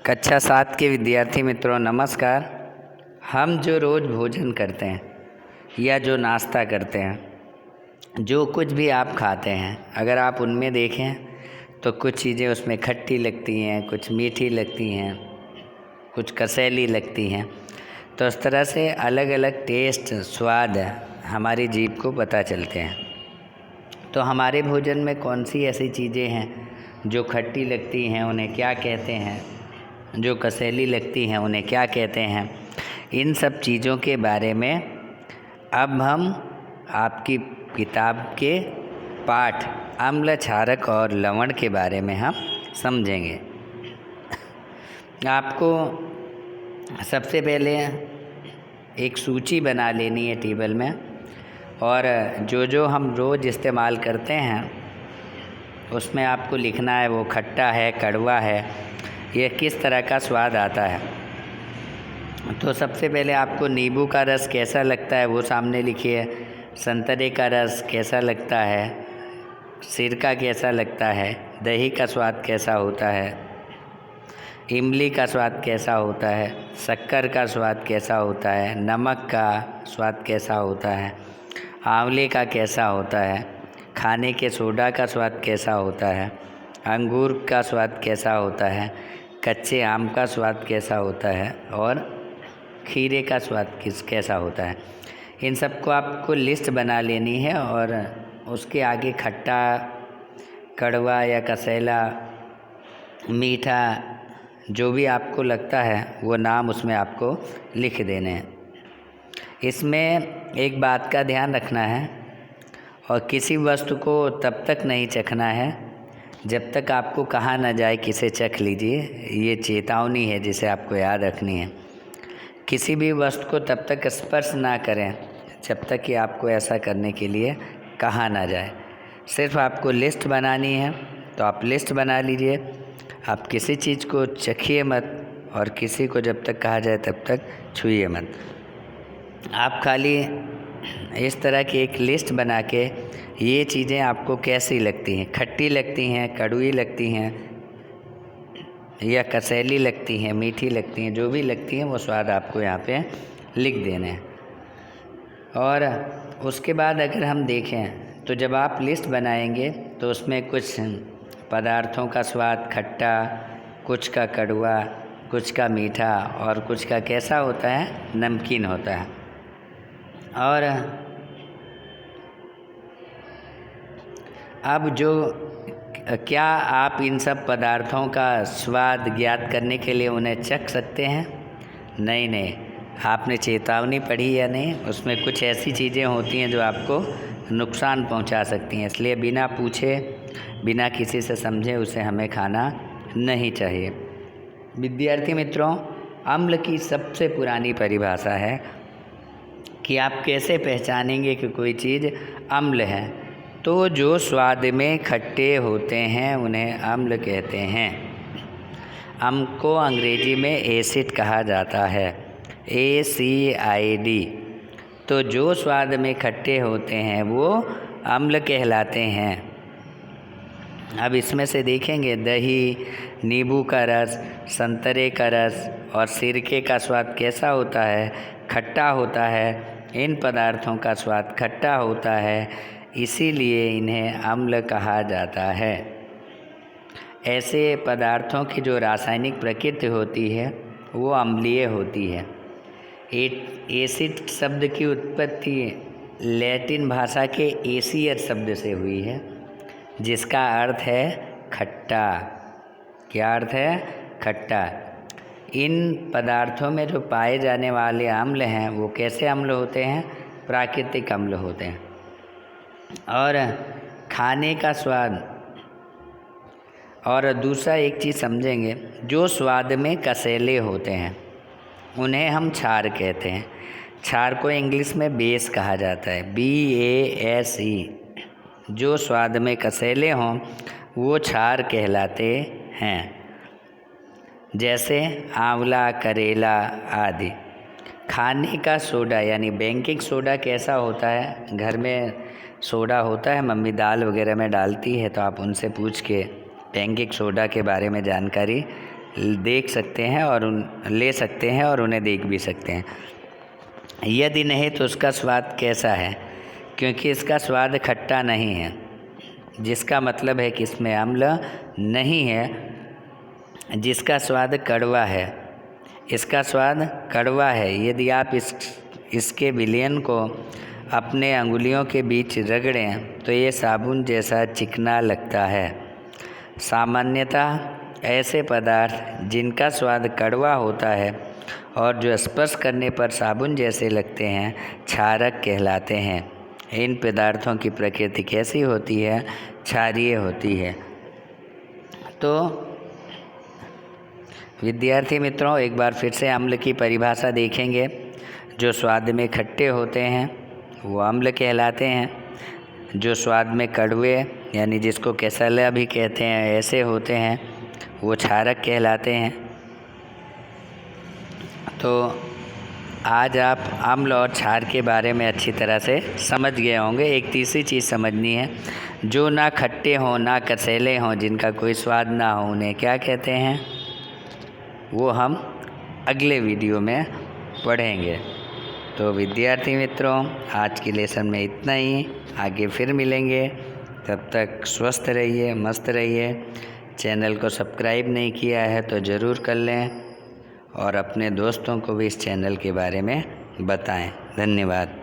कक्षा 7 के विद्यार्थी मित्रों नमस्कार। हम जो रोज़ भोजन करते हैं या जो नाश्ता करते हैं, जो कुछ भी आप खाते हैं, अगर आप उनमें देखें तो कुछ चीज़ें उसमें खट्टी लगती हैं, कुछ मीठी लगती हैं, कुछ कसैली लगती हैं। तो इस तरह से अलग अलग टेस्ट स्वाद हमारी जीभ को पता चलते हैं। तो हमारे भोजन में कौन सी ऐसी चीज़ें हैं जो खट्टी लगती हैं, उन्हें क्या कहते हैं, जो कसैली लगती हैं उन्हें क्या कहते हैं, इन सब चीज़ों के बारे में अब हम आपकी किताब के पाठ अम्ल, क्षारक और लवण के बारे में हम समझेंगे। आपको सबसे पहले एक सूची बना लेनी है टेबल में, और जो जो हम रोज़ इस्तेमाल करते हैं उसमें आपको लिखना है वो खट्टा है, कड़वा है, यह किस तरह का स्वाद आता है। तो सबसे पहले आपको नींबू का रस कैसा लगता है वो सामने लिखिए, संतरे का रस कैसा लगता है, सिरका कैसा लगता है, दही का स्वाद कैसा होता है, इमली का स्वाद कैसा होता है, शक्कर का स्वाद कैसा होता है, नमक का स्वाद कैसा होता है, आंवले का कैसा होता है, खाने के सोडा का स्वाद कैसा होता है, अंगूर का स्वाद कैसा होता है, कच्चे आम का स्वाद कैसा होता है और खीरे का स्वाद कैसा होता है। इन सबको आपको लिस्ट बना लेनी है और उसके आगे खट्टा, कड़वा या कसैला, मीठा, जो भी आपको लगता है वो नाम उसमें आपको लिख देने हैं। इसमें एक बात का ध्यान रखना है, और किसी वस्तु को तब तक नहीं चखना है जब तक आपको कहा न जाए कि इसे चख लीजिए। ये चेतावनी है जिसे आपको याद रखनी है। किसी भी वस्तु को तब तक स्पर्श ना करें जब तक कि आपको ऐसा करने के लिए कहा ना जाए। सिर्फ आपको लिस्ट बनानी है, तो आप लिस्ट बना लीजिए। आप किसी चीज़ को चखिए मत, और किसी को जब तक कहा जाए तब तक छूइए मत। आप खाली इस तरह की एक लिस्ट बना के ये चीज़ें आपको कैसी लगती हैं, खट्टी लगती हैं, कड़वी लगती हैं या कसैली लगती हैं, मीठी लगती हैं, जो भी लगती हैं वो स्वाद आपको यहाँ पे लिख देने हैं। और उसके बाद अगर हम देखें तो जब आप लिस्ट बनाएंगे तो उसमें कुछ पदार्थों का स्वाद खट्टा, कुछ का कड़वा, कुछ का मीठा और कुछ का कैसा होता है, नमकीन होता है। और अब जो क्या आप इन सब पदार्थों का स्वाद ज्ञात करने के लिए उन्हें चख सकते हैं? नहीं, आपने चेतावनी पढ़ी या नहीं? उसमें कुछ ऐसी चीज़ें होती हैं जो आपको नुकसान पहुंचा सकती हैं, इसलिए बिना पूछे, बिना किसी से समझे उसे हमें खाना नहीं चाहिए। विद्यार्थी मित्रों, अम्ल की सबसे पुरानी परिभाषा है कि आप कैसे पहचानेंगे कि कोई चीज़ अम्ल है। तो जो स्वाद में खट्टे होते हैं उन्हें अम्ल कहते हैं। अम्ल को अंग्रेजी में एसिड कहा जाता है, ACID। तो जो स्वाद में खट्टे होते हैं वो अम्ल कहलाते हैं। अब इसमें से देखेंगे दही, नींबू का रस, संतरे का रस और सिरके का स्वाद कैसा होता है, खट्टा होता है। इन पदार्थों का स्वाद खट्टा होता है, इसीलिए इन्हें अम्ल कहा जाता है। ऐसे पदार्थों की जो रासायनिक प्रकृति होती है वो अम्लीय होती है। एसिड शब्द की उत्पत्ति लैटिन भाषा के एसियर शब्द से हुई है, जिसका अर्थ है खट्टा। क्या अर्थ है? खट्टा। इन पदार्थों में जो पाए जाने वाले अम्ल हैं वो कैसे अम्ल होते हैं? प्राकृतिक अम्ल होते हैं। और खाने का स्वाद, और दूसरा एक चीज़ समझेंगे, जो स्वाद में कसैले होते हैं उन्हें हम क्षार कहते हैं। क्षार को इंग्लिश में बेस कहा जाता है, BASE। जो स्वाद में कसैले हों वो क्षार कहलाते हैं, जैसे आंवला, करेला आदि। खाने का सोडा यानी बेकिंग सोडा कैसा होता है? घर में सोडा होता है, मम्मी दाल वगैरह में डालती है, तो आप उनसे पूछ के बेकिंग सोडा के बारे में जानकारी देख सकते हैं और ले सकते हैं और उन्हें देख भी सकते हैं। यदि नहीं तो उसका स्वाद कैसा है, क्योंकि इसका स्वाद खट्टा नहीं है, जिसका मतलब है कि इसमें अम्ल नहीं है, जिसका स्वाद कड़वा है। इसका स्वाद कड़वा है। यदि आप इसके विलयन को अपने अंगुलियों के बीच रगड़ें तो ये साबुन जैसा चिकना लगता है। सामान्यतः ऐसे पदार्थ जिनका स्वाद कड़वा होता है और जो स्पर्श करने पर साबुन जैसे लगते हैं क्षारक कहलाते हैं। इन पदार्थों की प्रकृति कैसी होती है? क्षारीय होती है। तो विद्यार्थी मित्रों, एक बार फिर से अम्ल की परिभाषा देखेंगे। जो स्वाद में खट्टे होते हैं वो अम्ल कहलाते हैं। जो स्वाद में कड़वे यानी जिसको केसला भी कहते हैं ऐसे होते हैं वो क्षारक कहलाते हैं। तो आज आप अम्ल और क्षार के बारे में अच्छी तरह से समझ गए होंगे। एक तीसरी चीज़ समझनी है, जो ना खट्टे हों ना कसैले हों, जिनका कोई स्वाद ना हो, उन्हें क्या कहते हैं? वो हम अगले वीडियो में पढ़ेंगे। तो विद्यार्थी मित्रों, आज के लेसन में इतना ही। आगे फिर मिलेंगे, तब तक स्वस्थ रहिए, मस्त रहिए। चैनल को सब्सक्राइब नहीं किया है तो ज़रूर कर लें और अपने दोस्तों को भी इस चैनल के बारे में बताएं। धन्यवाद।